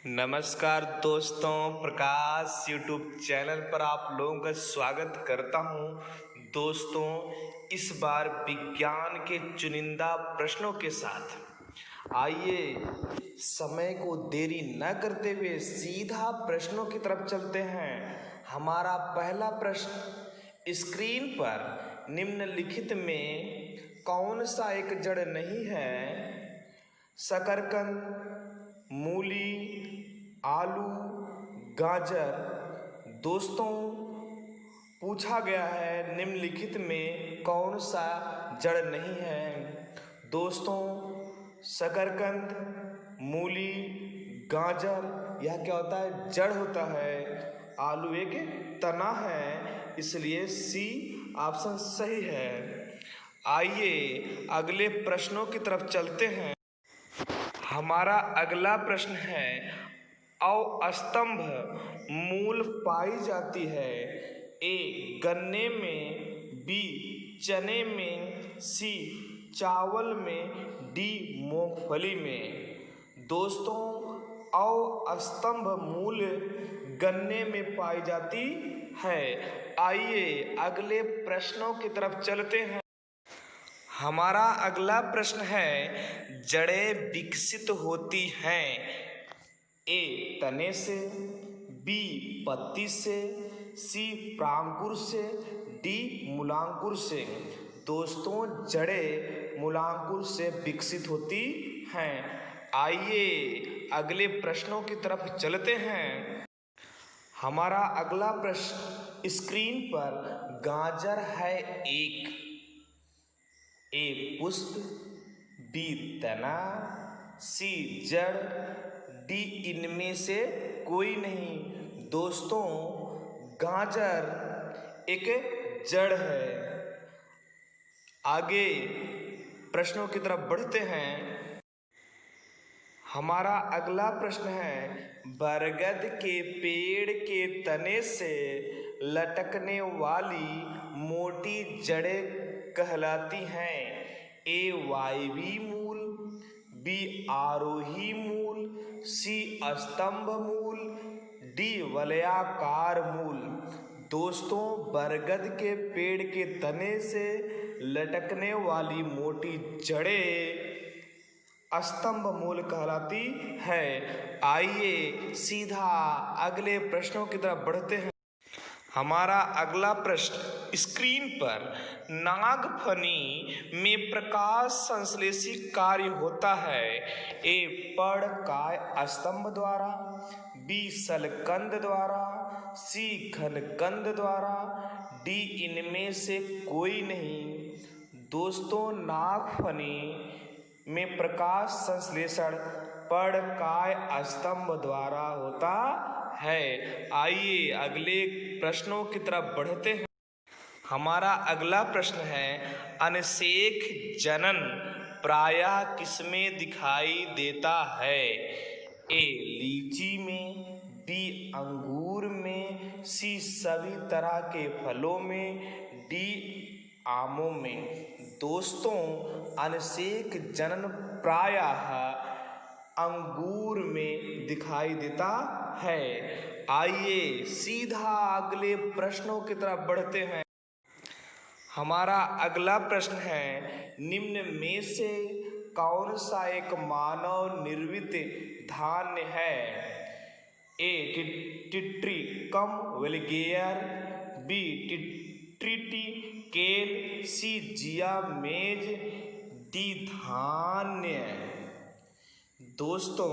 नमस्कार दोस्तों, प्रकाश YouTube channel पर आप लोगों का स्वागत करता हूं। दोस्तों, इस बार विज्ञान के चुनिंदा प्रश्नों के साथ आइए समय को देरी न करते हुए सीधा प्रश्नों की तरफ चलते हैं। हमारा पहला प्रश्न स्क्रीन पर निम्नलिखित में कौन सा एक जड़ नहीं है? शकरकंद, मूली, आलू, गाजर। दोस्तों, पूछा गया है निम्नलिखित में कौन सा जड़ नहीं है। दोस्तों, शकरकंद, मूली, गाजर यह क्या होता है? जड़ होता है। आलू एक तना है, इसलिए सी ऑप्शन सही है। आइए अगले प्रश्नों की तरफ चलते हैं। हमारा अगला प्रश्न है, अवस्तंभ मूल पाई जाती है? ए गन्ने में, बी चने में, सी चावल में, डी मूंगफली में। दोस्तों, अवस्तंभ मूल गन्ने में पाई जाती है। आइए अगले प्रश्नों की तरफ चलते हैं। हमारा अगला प्रश्न है, जड़ें विकसित होती हैं? ए तने से, बी पत्ती से, सी प्रांकुर से, डी मूलांकुर से। दोस्तों, जड़ें मूलांकुर से विकसित होती हैं। आइए अगले प्रश्नों की तरफ चलते हैं। हमारा अगला प्रश्न स्क्रीन पर गाजर है एक। ए पुष्प, बी तना, सी जड़, डी इनमें से कोई नहीं। दोस्तों, गाजर एक जड़ है। आगे प्रश्नों की तरफ बढ़ते हैं। हमारा अगला प्रश्न है, बरगद के पेड़ के तने से लटकने वाली मोटी जड़ें कहलाती हैं? ए वायवी मूल, बी आरोही मूल, सी स्तंभ मूल, डी वलयाकार मूल। दोस्तों, बरगद के पेड़ के तने से लटकने वाली मोटी जड़ें स्तंभ मूल कहलाती है। आइए सीधा अगले प्रश्नों की तरफ बढ़ते हैं। हमारा अगला प्रश्न स्क्रीन पर, नागफनी में प्रकाश संश्लेषी कार्य होता है? ए पर्णकाय स्तंभ द्वारा, बी शलकंद द्वारा, सी घनकंद द्वारा, डी इनमें से कोई नहीं। दोस्तों, नागफनी में प्रकाश संश्लेषण पर्णकाय स्तंभ द्वारा होता है। आइए अगले प्रश्नों की तरफ बढ़ते हैं। हमारा अगला प्रश्न है, अनशेख जनन प्रायः किसमें दिखाई देता है? ए लीची में, बी अंगूर में, सी सभी तरह के फलों में, डी आमों में। दोस्तों, अनशेख जनन प्रायः अंगूर में दिखाई देता है। आइए सीधा अगले प्रश्नों की तरफ बढ़ते हैं। हमारा अगला प्रश्न है, निम्न में से कौन सा एक मानव निर्मित धान्य है? ए टिट्रिकम वल्गेयर, बी ट्रिटिकेल, सी जिया मेज, डी धान्य। दोस्तों,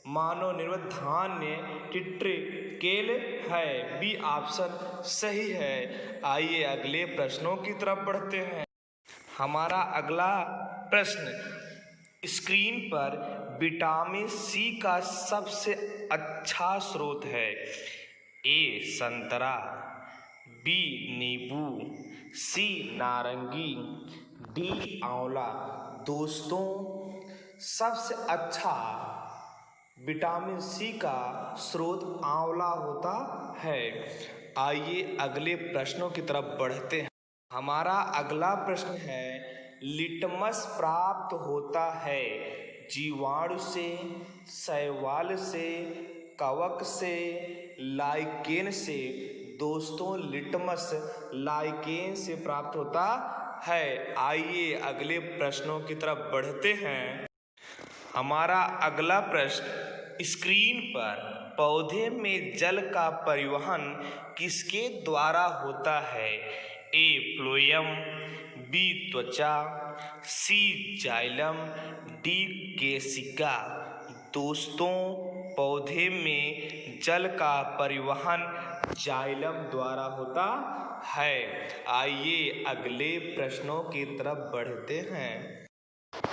मानव निर्मित धान्य टिट्रिकेल है। बी ऑप्शन सही है। आइए अगले प्रश्नों की तरफ बढ़ते हैं। हमारा अगला प्रश्न स्क्रीन पर, विटामिन सी का सबसे अच्छा स्रोत है? ए संतरा, बी नींबू, सी नारंगी, डी आंवला। दोस्तों, सबसे अच्छा विटामिन सी का स्रोत आंवला होता है। आइए अगले प्रश्नों की तरफ बढ़ते हैं। हमारा अगला प्रश्न है, लिटमस प्राप्त होता है जीवाणु से, शैवाल से, कवक से, लाइकेन से। दोस्तों लिटमस लाइकेन से प्राप्त होता है। आइए अगले प्रश्नों की तरफ बढ़ते हैं। हमारा अगला प्रश्न स्क्रीन पर, पौधे में जल का परिवहन किसके द्वारा होता है? ए फ्लोएम, बी त्वचा, सी जाइलम, डी केशिका। दोस्तों पौधे में जल का परिवहन जाइलम द्वारा होता है। आइए अगले प्रश्नों की तरफ बढ़ते हैं।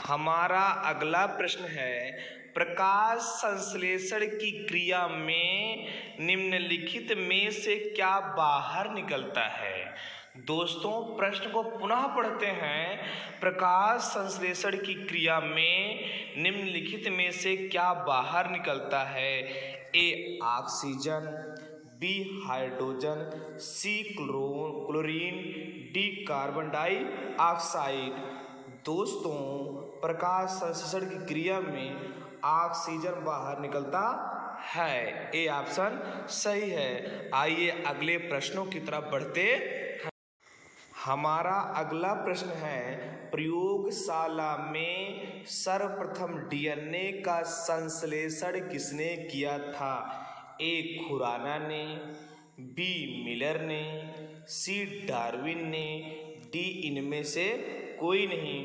हमारा अगला प्रश्न है, प्रकाश संश्लेषण की क्रिया में निम्नलिखित में से क्या बाहर निकलता है? दोस्तों प्रश्न को पुनः पढ़ते हैं। प्रकाश संश्लेषण की क्रिया में निम्नलिखित में से क्या बाहर निकलता है? A oxygen, B hydrogen, C chlorine, D carbon dioxide. दोस्तों प्रकाश संश्लेषण की क्रिया में ऑक्सीजन बाहर निकलता है। ए ऑप्शन सही है। आइए अगले प्रश्नों की तरफ बढ़ते हैं। हमारा अगला प्रश्न है, प्रयोगशाला में सर्वप्रथम डीएनए का संश्लेषण किसने किया था? ए खुराना ने, बी मिलर ने, सी डार्विन ने, डी इनमें से कोई नहीं।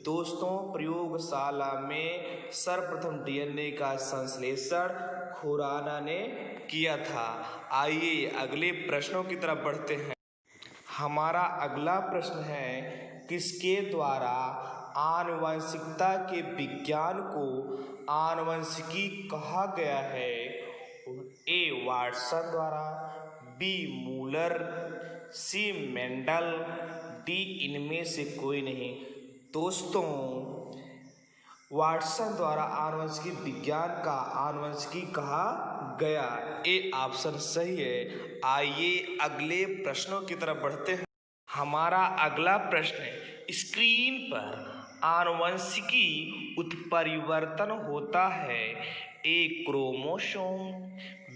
दोस्तों प्रयोगशाला में सर्वप्रथम डीएनए का संश्लेषण खुराना ने किया था। आइए अगले प्रश्नों की तरफ बढ़ते हैं। हमारा अगला प्रश्न है, किसके द्वारा आनुवंशिकता के विज्ञान को आनुवंशिकी कहा गया है? ए वाटसन द्वारा, बी मूलर, सी मेंडल, डी इनमें से कोई नहीं। दोस्तों वाटसन द्वारा आनुवंशिकी विज्ञान का आनुवंशिकी कहा गया। ए ऑप्शन सही है। आइए अगले प्रश्नों की तरफ बढ़ते हैं। हमारा अगला प्रश्न है, स्क्रीन पर आनुवंशिकी उत्परिवर्तन होता है। ए क्रोमोसोम,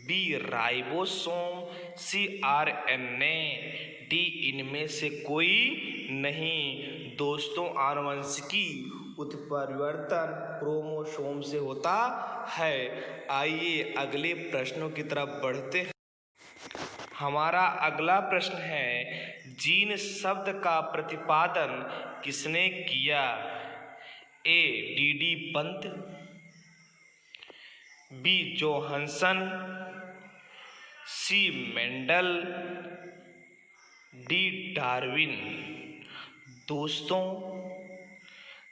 बी राइबोसोम, सी आरएनए, डी इनमें से कोई नहीं। दोस्तों आनुवंशिकी उत्परिवर्तन क्रोमोसोम से होता है। आइए अगले प्रश्नों की तरफ बढ़ते हैं। हमारा अगला प्रश्न है, जीन शब्द का प्रतिपादन किसने किया? A D Pant, B Johannsen, C Mendel, D Darwin. दोस्तों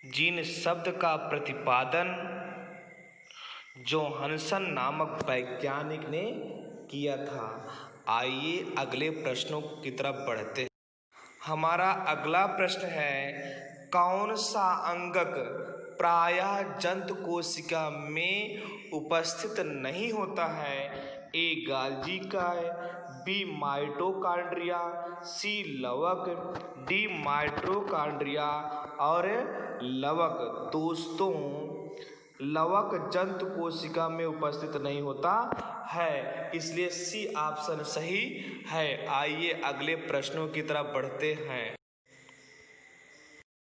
जीन शब्द का प्रतिपादन जोहानसन नामक वैज्ञानिक ने किया था। आइए अगले प्रश्नों की तरफ बढ़ते हैं। हमारा अगला प्रश्न है, कौन सा अंगक प्रायः जंतु कोशिका में उपस्थित नहीं होता है? ए गाल्जी काय, बी माइटोकॉन्ड्रिया, सी लवक, डी माइटोकॉन्ड्रिया और लवक। दोस्तों लवक जंतु कोशिका में उपस्थित नहीं होता है, इसलिए सी ऑप्शन सही है। आइए अगले प्रश्नों की तरफ बढ़ते हैं।